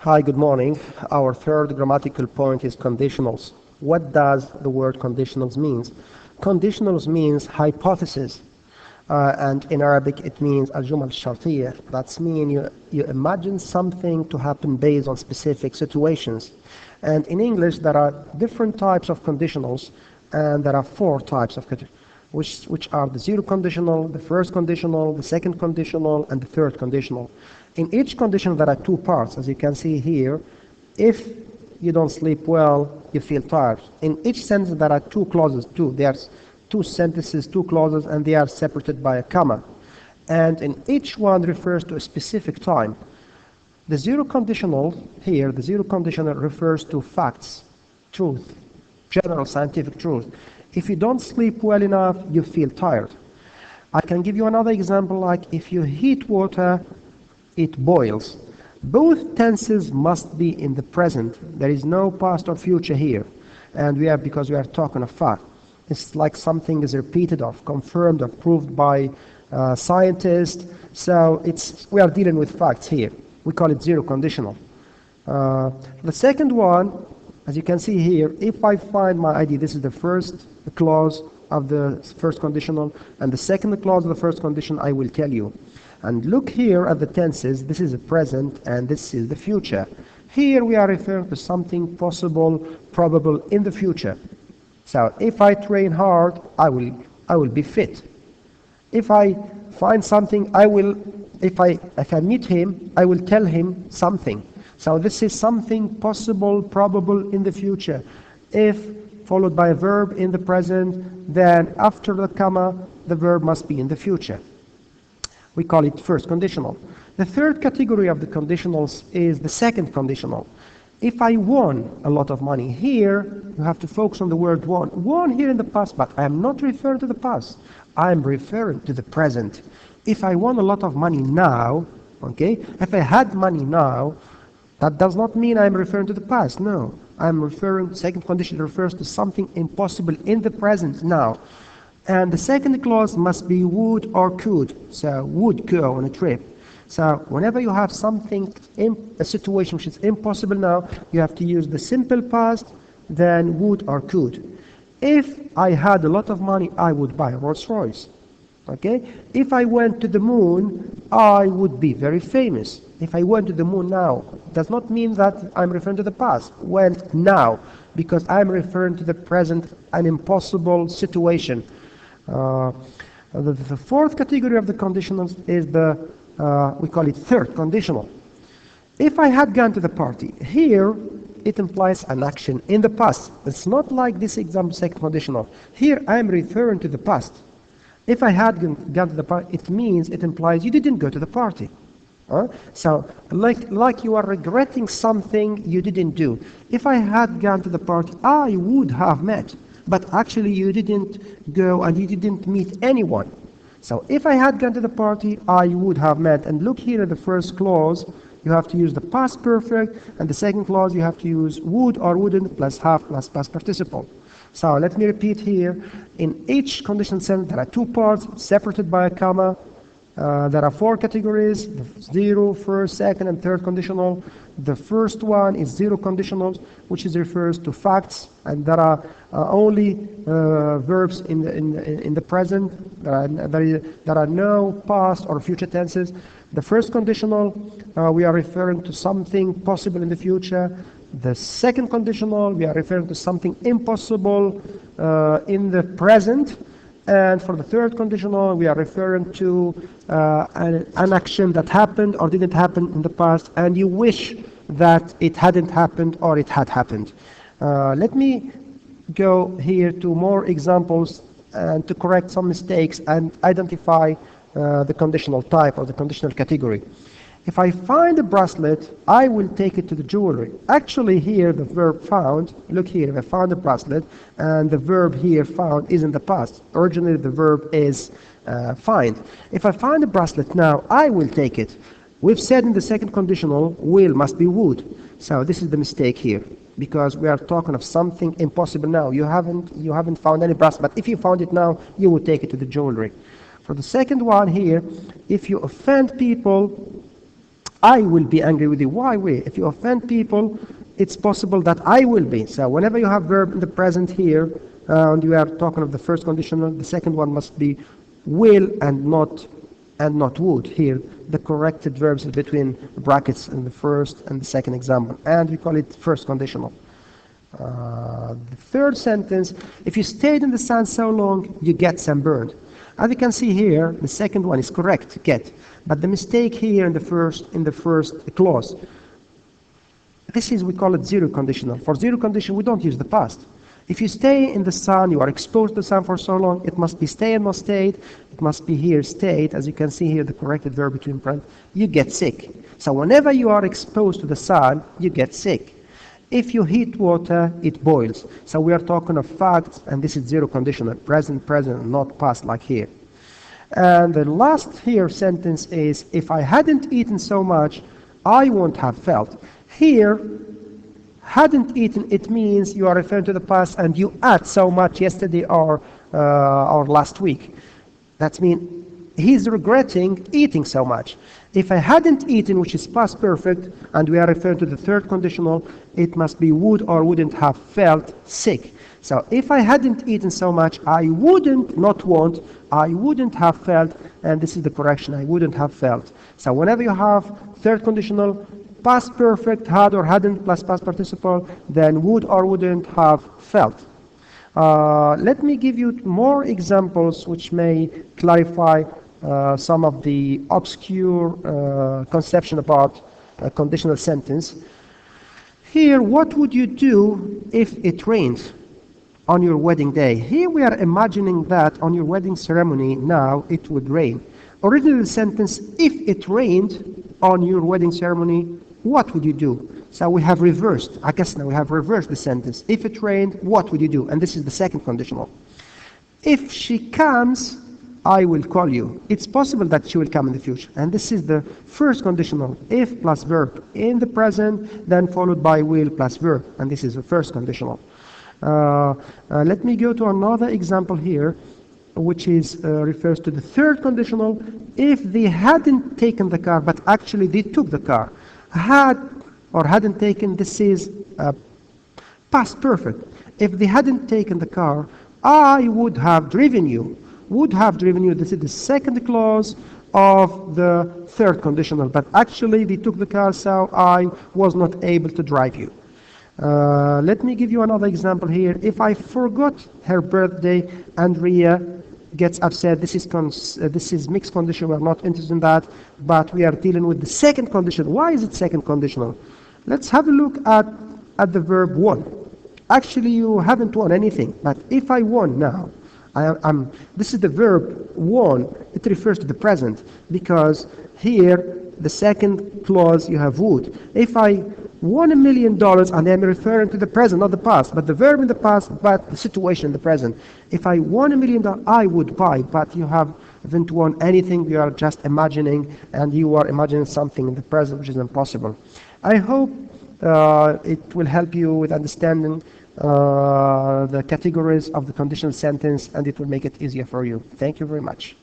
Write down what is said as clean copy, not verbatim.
Hi, good morning. Our third grammatical point is conditionals. What does the word conditionals means? Conditionals means hypothesis, and in Arabic it means al-jumal shartiyya. That's mean you imagine something to happen based on specific situations. And in English there are different types of conditionals, and there are four types of conditionals. Which are the zero conditional, the first conditional, the second conditional, and the third conditional. In each condition there are two parts, as you can see here. If you don't sleep well, you feel tired. In each sentence there are two clauses, there's two sentences, two clauses, and they are separated by a comma. And in each one refers to a specific time. The zero conditional here, the zero conditional refers to facts, truth, general scientific truth. If you don't sleep well enough, you feel tired. I can give you another example, like if you heat water, it boils. Both tenses must be in the present. There is no past or future here. And because we are talking of fact. It's like something is repeated or confirmed or proved by scientists. So we are dealing with facts here. We call it zero conditional. The second one, as you can see here, if I find my ID, this is the first clause of the first conditional, and the second clause of the first condition, I will tell you. And look here at the tenses. This is the present and this is the future. Here we are referring to something possible, probable in the future. So if I train hard, I will be fit. If I find something, if I meet him, I will tell him something. So this is something possible, probable in the future. If followed by a verb in the present, then after the comma, the verb must be in the future. We call it first conditional. The third category of the conditionals is the second conditional. If I won a lot of money, here you have to focus on the word won. Won here in the past, but I am not referring to the past. I am referring to the present. If I won a lot of money now, okay, if I had money now, that does not mean I'm referring to the past. No, I'm referring, second condition refers to something impossible in the present now. And the second clause must be would or could. So would go on a trip. So whenever you have something in a situation which is impossible now, you have to use the simple past, then would or could. If I had a lot of money, I would buy a Rolls Royce. Okay? If I went to the moon, I would be very famous. If I went to the moon now, does not mean that I'm referring to the past. Went now, because I'm referring to the present, an impossible situation. The fourth category of the conditionals is we call it third conditional. If I had gone to the party, here it implies an action in the past. It's not like this example, second conditional. Here I am referring to the past. If I had gone to the party, it implies you didn't go to the party. So like you are regretting something you didn't do. If I had gone to the party, I would have met. But actually you didn't go and you didn't meet anyone. So if I had gone to the party, I would have met. And look here at the first clause, you have to use the past perfect, and the second clause you have to use would or wouldn't plus have plus past participle. So let me repeat here. In each conditional sentence there are two parts separated by a comma. There are four categories: the zero, first, second, and third conditional. The first one is zero conditionals, which refers to facts, and there are only verbs in the present. There are no past or future tenses. The first conditional, we are referring to something possible in the future. The second conditional, we are referring to something impossible in the present. And for the third conditional, we are referring to an action that happened or didn't happen in the past, and you wish that it hadn't happened or it had happened. Let me go here to more examples and to correct some mistakes and identify the conditional type or the conditional category. If I find a bracelet, I will take it to the jewelry. Actually here the verb found, look here, if I found a bracelet, and the verb here found is in the past. Originally the verb is find. If I find a bracelet now, I will take it. We've said in the second conditional, will must be would. So this is the mistake here, because we are talking of something impossible now. You haven't found any bracelet, but if you found it now, you will take it to the jewelry. For the second one here, if you offend people, I will be angry with you. Why we? If you offend people, it's possible that I will be. So whenever you have verb in the present here, and you are talking of the first conditional, the second one must be will and not would. Here, the corrected verbs is between brackets in the first and the second example, and we call it first conditional. The third sentence, if you stayed in the sun so long, you get sunburned. As you can see here, the second one is correct, get. But the mistake here in the first clause, this is, we call it zero conditional. For zero condition, we don't use the past. If you stay in the sun, you are exposed to the sun for so long, it must be stay and not stayed. It must be here stayed. As you can see here, the corrected verb between parentheses, you get sick. So whenever you are exposed to the sun, you get sick. If you heat water, it boils. So we are talking of facts, and this is zero conditional, present, not past like here. And the last here sentence is, if I hadn't eaten so much, I won't have felt. Here, hadn't eaten, it means you are referring to the past and you ate so much yesterday or last week. That means he's regretting eating so much. If I hadn't eaten, which is past perfect, and we are referring to the third conditional, it must be would or wouldn't have felt sick. So if I hadn't eaten so much, I wouldn't, not won't, I wouldn't have felt, and this is the correction, I wouldn't have felt. So whenever you have third conditional, past perfect, had or hadn't plus past participle, then would or wouldn't have felt. Let me give you more examples which may clarify some of the obscure conception about a conditional sentence. Here, what would you do if it rains on your wedding day? Here we are imagining that on your wedding ceremony now it would rain. Originally the sentence, if it rained on your wedding ceremony, what would you do? So we have reversed. I guess now we have reversed the sentence. If it rained, what would you do? And this is the second conditional. If she comes, I will call you. It's possible that she will come in the future. And this is the first conditional. If plus verb in the present, then followed by will plus verb. And this is the first conditional. Let me go to another example here, which is refers to the third conditional. If they hadn't taken the car, but actually they took the car. Had or hadn't taken, this is past perfect. If they hadn't taken the car, I would have driven you. Would have driven you, this is the second clause of the third conditional. But actually they took the car, so I was not able to drive you. Let me give you another example here. If I forgot her birthday, Andrea gets upset. This is mixed condition. We're not interested in that, but we are dealing with the second condition. Why is it second conditional? Let's have a look at the verb won. Actually, you haven't won anything, but if I won now, this is the verb won. It refers to the present because here the second clause you have would. If I won $1 million, and I'm referring to the present, not the past, but the verb in the past, but the situation in the present. If I won $1 million, I would buy, but you haven't won anything. You are just imagining, and you are imagining something in the present which is impossible. I hope it will help you with understanding the categories of the conditional sentence, and it will make it easier for you. Thank you very much.